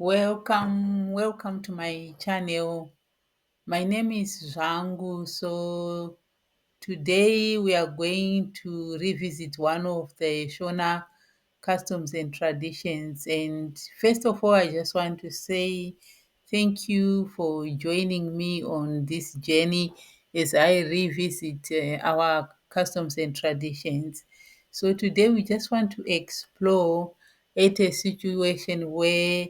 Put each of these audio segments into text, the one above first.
Welcome to my channel. My name is Zvangu. So today we are going to revisit one of the Shona customs and traditions. And first of all, I just want to say thank you for joining me on this journey as I revisit our customs and traditions. So today we just want to explore at a situation where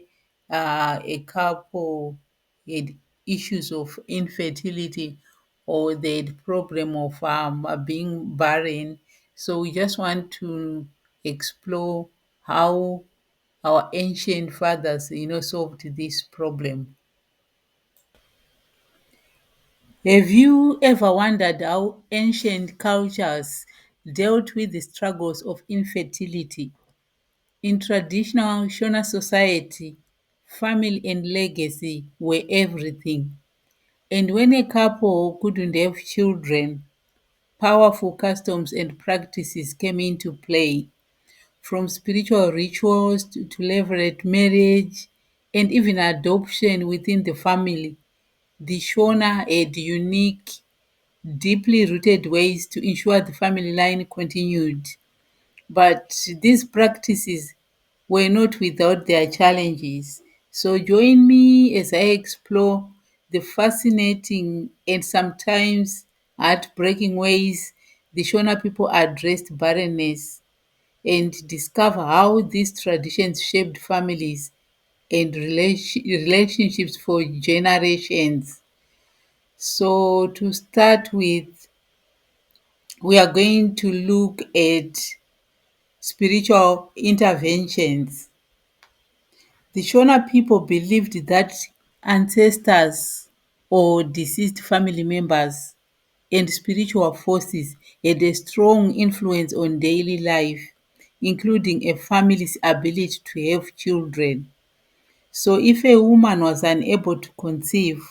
a couple had issues of infertility or they had problem of being barren. So we just want to explore how our ancient fathers, solved this problem. Have you ever wondered how ancient cultures dealt with the struggles of infertility? In traditional Shona society, family and legacy were everything. And when a couple couldn't have children, powerful customs and practices came into play, from spiritual rituals to levirate marriage and even adoption within the family. The Shona had unique, deeply rooted ways to ensure the family line continued. But these practices were not without their challenges. So join me as I explore the fascinating and sometimes heartbreaking ways the Shona people addressed barrenness and discover how these traditions shaped families and relationships for generations. So to start with, we are going to look at spiritual interventions. The Shona people believed that ancestors or deceased family members and spiritual forces had a strong influence on daily life, including a family's ability to have children. So, if a woman was unable to conceive,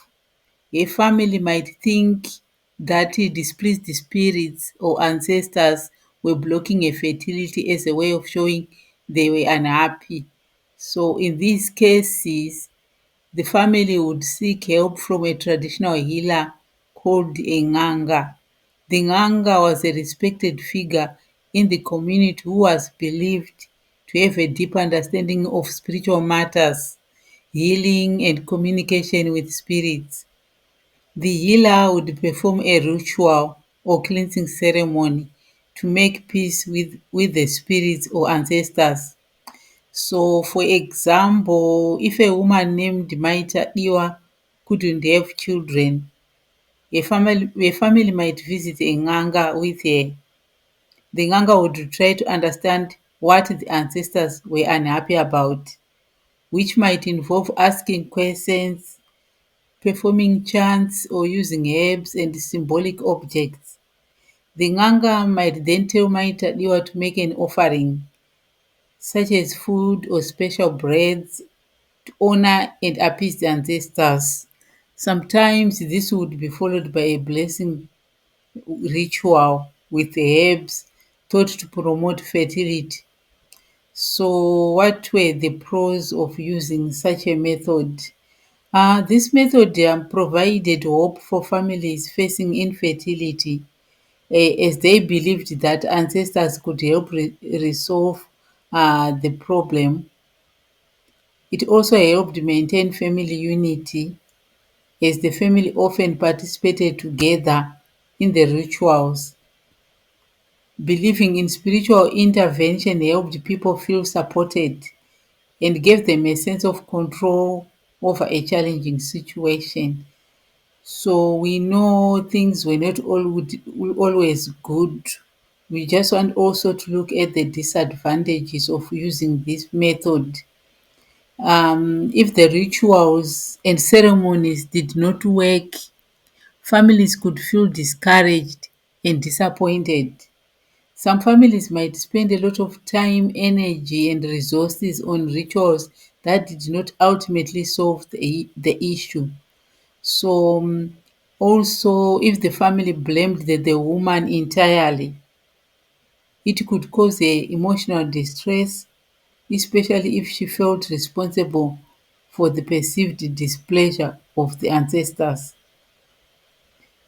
a family might think that it displeased the spirits or ancestors were blocking a fertility as a way of showing they were unhappy. So, in these cases, the family would seek help from a traditional healer called a Nganga. The Nganga was a respected figure in the community who was believed to have a deep understanding of spiritual matters, healing, and communication with spirits. The healer would perform a ritual or cleansing ceremony to make peace with the spirits or ancestors. So, for example, if a woman named Maita Iwa couldn't have children, a family might visit a Nganga with her. The Nganga would try to understand what the ancestors were unhappy about, which might involve asking questions, performing chants, or using herbs and symbolic objects. The Nganga might then tell Maita Iwa to make an offering, such as food or special breads, to honor and appease the ancestors. Sometimes this would be followed by a blessing ritual with herbs thought to promote fertility. So, what were the pros of using such a method? This method provided hope for families facing infertility, as they believed that ancestors could help resolve the problem. It also helped maintain family unity, as the family often participated together in the rituals. Believing in spiritual intervention helped people feel supported and gave them a sense of control over a challenging situation. So we know things were not always good. We just want also to look at the disadvantages of using this method. If the rituals and ceremonies did not work, families could feel discouraged and disappointed. Some families might spend a lot of time, energy, and resources on rituals that did not ultimately solve the issue. So, also, if the family blamed the woman entirely, it could cause emotional distress, especially if she felt responsible for the perceived displeasure of the ancestors.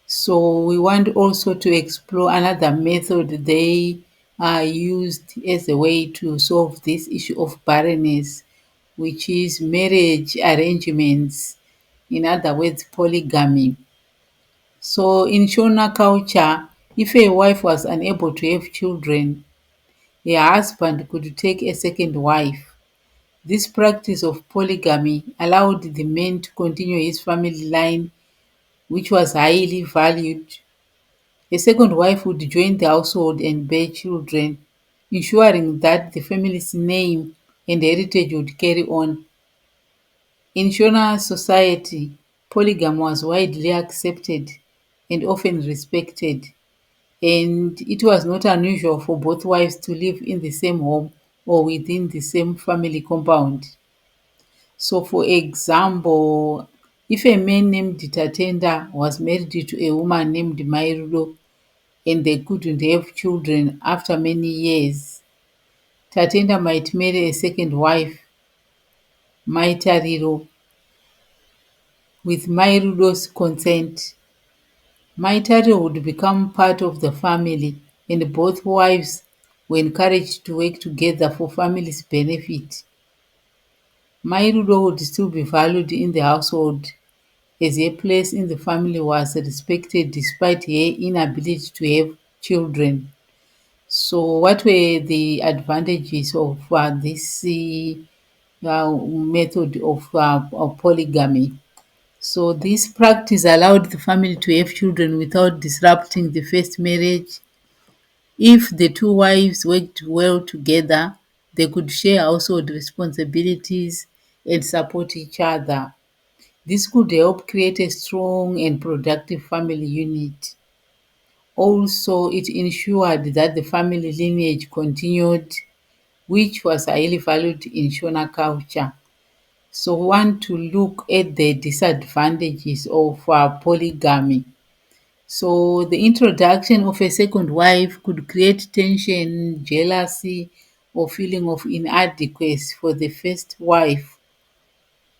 So we want also to explore another method they used as a way to solve this issue of barrenness, which is marriage arrangements, in other words, polygamy. So in Shona culture, if a wife was unable to have children, her husband could take a second wife. This practice of polygamy allowed the man to continue his family line, which was highly valued. A second wife would join the household and bear children, ensuring that the family's name and heritage would carry on. In Shona society, polygamy was widely accepted and often respected, and it was not unusual for both wives to live in the same home or within the same family compound. So, for example, if a man named Tatenda was married to a woman named Mairulo and they couldn't have children after many years, Tatenda might marry a second wife, Maitariro, with Mairulo's consent. Maitariro would become part of the family, and both wives were encouraged to work together for family's benefit. Mairulo would still be valued in the household, as her place in the family was respected despite her inability to have children. So, what were the advantages of this method of polygamy? So, this practice allowed the family to have children without disrupting the first marriage. If the two wives worked well together, they could share household responsibilities and support each other. This could help create a strong and productive family unit. Also, it ensured that the family lineage continued, which was highly valued in Shona culture. So, we want to look at the disadvantages of polygamy. So, the introduction of a second wife could create tension, jealousy, or feeling of inadequacy for the first wife.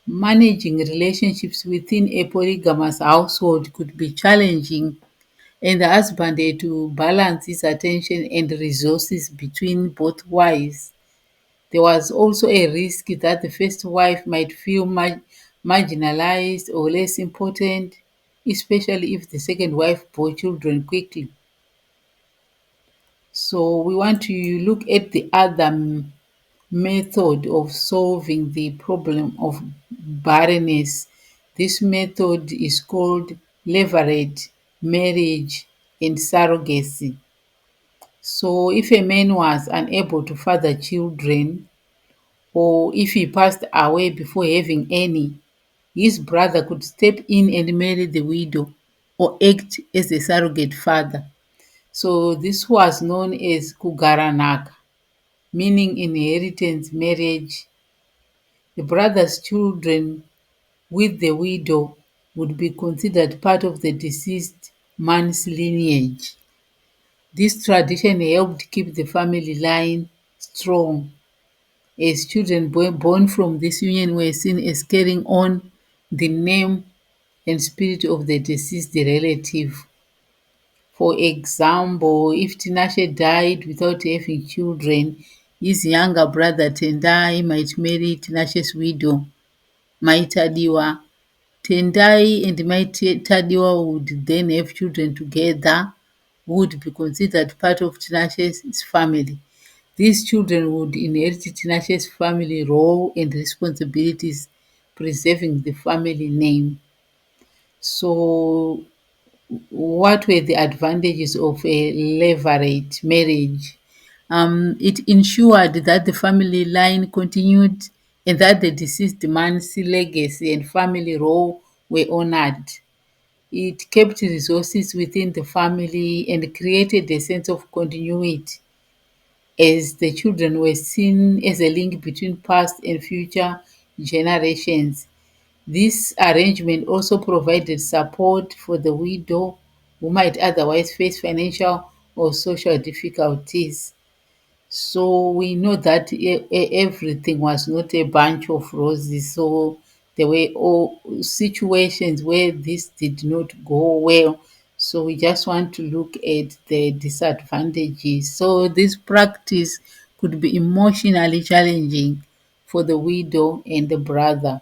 Managing relationships within a polygamous household could be challenging, and the husband had to balance his attention and resources between both wives. There was also a risk that the first wife might feel marginalized or less important, especially if the second wife bore children quickly. So, we want to look at the other method of solving the problem of barrenness. This method is called levirate marriage and surrogacy. So, if a man was unable to father children, or if he passed away before having any, his brother could step in and marry the widow or act as a surrogate father. So, this was known as kugaranaka, meaning inheritance marriage. The brother's children with the widow would be considered part of the deceased man's lineage. This tradition helped keep the family line strong, as children born from this union were seen as carrying on the name and spirit of the deceased relative. For example, if Tinashe died without having children, his younger brother Tendai might marry Tinashe's widow, Maitadiwa. Tendai and Maitadiwa would then have children together, who would be considered part of Tinashe's family. These children would inherit Tinashe's family role and responsibilities, preserving the family name. So, what were the advantages of a levirate marriage? It ensured that the family line continued and that the deceased man's legacy and family role were honored. It kept resources within the family and created a sense of continuity, as the children were seen as a link between past and future generations. This arrangement also provided support for the widow who might otherwise face financial or social difficulties. So we know that everything was not a bunch of roses. So There were all situations where this did not go well. So we just want to look at the disadvantages. So this practice could be emotionally challenging for the widow and the brother,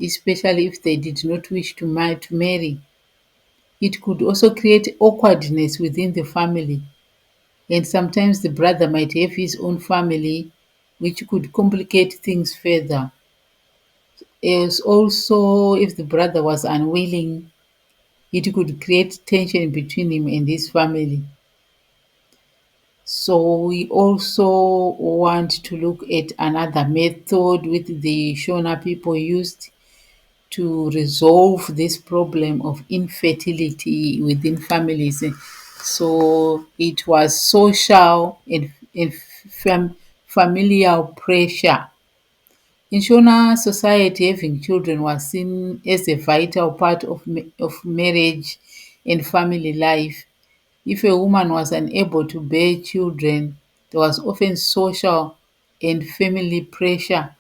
especially if they did not wish to marry. It could also create awkwardness within the family, and sometimes the brother might have his own family, which could complicate things further. As also, if the brother was unwilling, it could create tension between him and his family. So we also want to look at another method which the Shona people used to resolve this problem of infertility within families. So it was social and familial pressure. In Shona society, having children was seen as a vital part of marriage and family life. If a woman was unable to bear children, there was often social and family pressure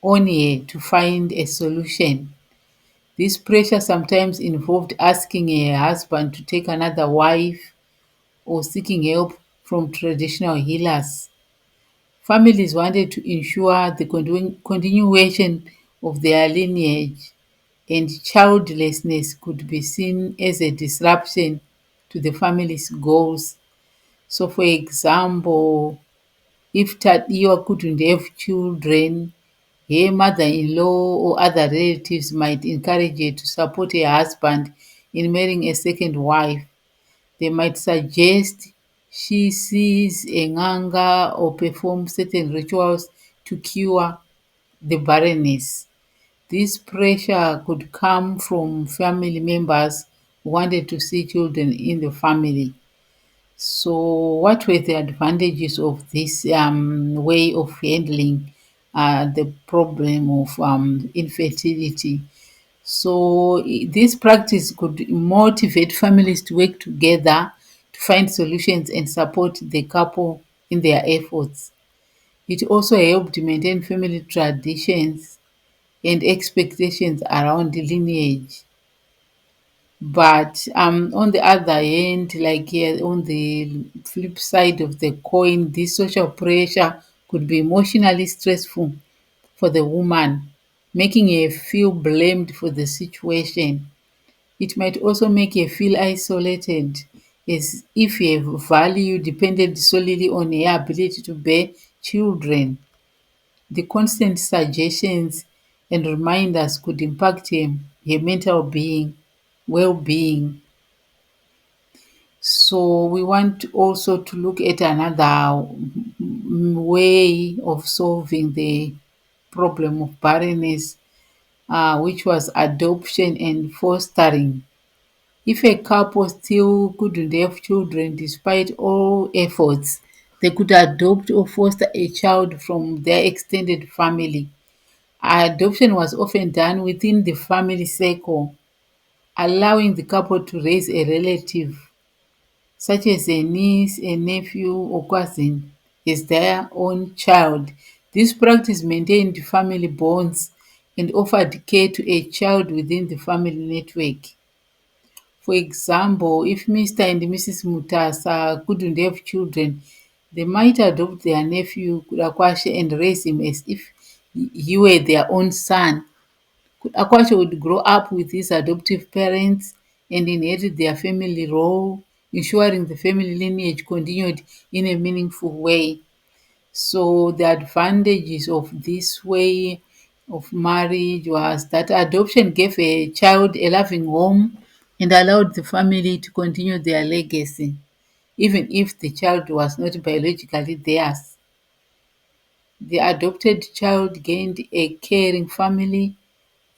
on her to find a solution. This pressure sometimes involved asking her husband to take another wife or seeking help from traditional healers. Families wanted to ensure the continuation of their lineage, and childlessness could be seen as a disruption to the family's goals. So, for example, if Tatiwa couldn't have children, her mother-in-law or other relatives might encourage her to support her husband in marrying a second wife. They might suggest she sees a nganga or perform certain rituals to cure the barrenness. This pressure could come from family members who wanted to see children in the family. So, what were the advantages of this way of handling the problem of infertility? So, this practice could motivate families to work together to find solutions and support the couple in their efforts. It also helped maintain family traditions and expectations around lineage. But on the other hand, like here on the flip side of the coin, this social pressure could be emotionally stressful for the woman, making her feel blamed for the situation. It might also make her feel isolated, as if her value depended solely on her ability to bear children. The constant suggestions and reminders could impact her mental well-being. So we want also to look at another way of solving the problem of barrenness, which was adoption and fostering. If a couple still couldn't have children despite all efforts, they could adopt or foster a child from their extended family. Adoption was often done within the family circle, allowing the couple to raise a relative, such as a niece, a nephew, or cousin, as their own child. This practice maintained family bonds and offered care to a child within the family network. For example, if Mr. and Mrs. Mutasa couldn't have children, they might adopt their nephew Kulakwashe and raise him as if he were their own son. Akwacha would grow up with his adoptive parents and inherit their family role, ensuring the family lineage continued in a meaningful way. So the advantages of this way of marriage was that adoption gave a child a loving home and allowed the family to continue their legacy, even if the child was not biologically theirs. The adopted child gained a caring family,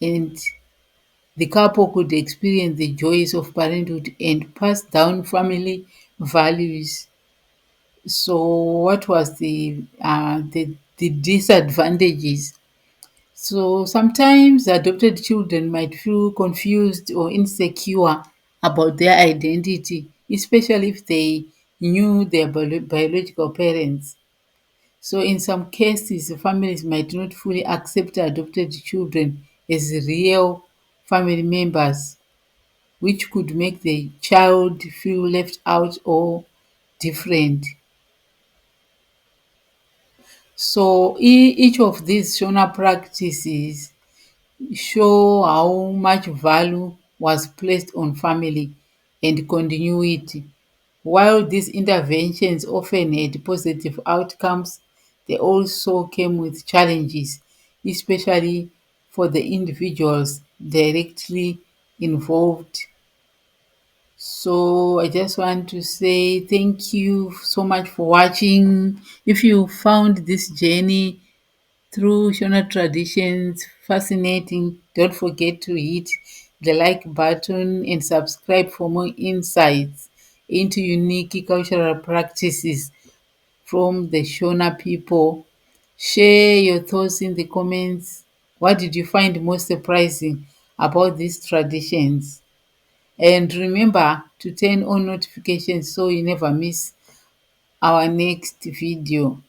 and the couple could experience the joys of parenthood and pass down family values. So, what was the disadvantages? So, sometimes adopted children might feel confused or insecure about their identity, especially if they knew their biological parents. So in some cases, families might not fully accept adopted children as real family members, which could make the child feel left out or different. So each of these Shona practices show how much value was placed on family and continuity. While these interventions often had positive outcomes, they also came with challenges, especially for the individuals directly involved. So I just want to say thank you so much for watching. If you found this journey through Shona traditions fascinating, don't forget to hit the like button and subscribe for more insights into unique cultural practices from the Shona people. Share your thoughts in the comments. What did you find most surprising about these traditions? And remember to turn on notifications so you never miss our next video.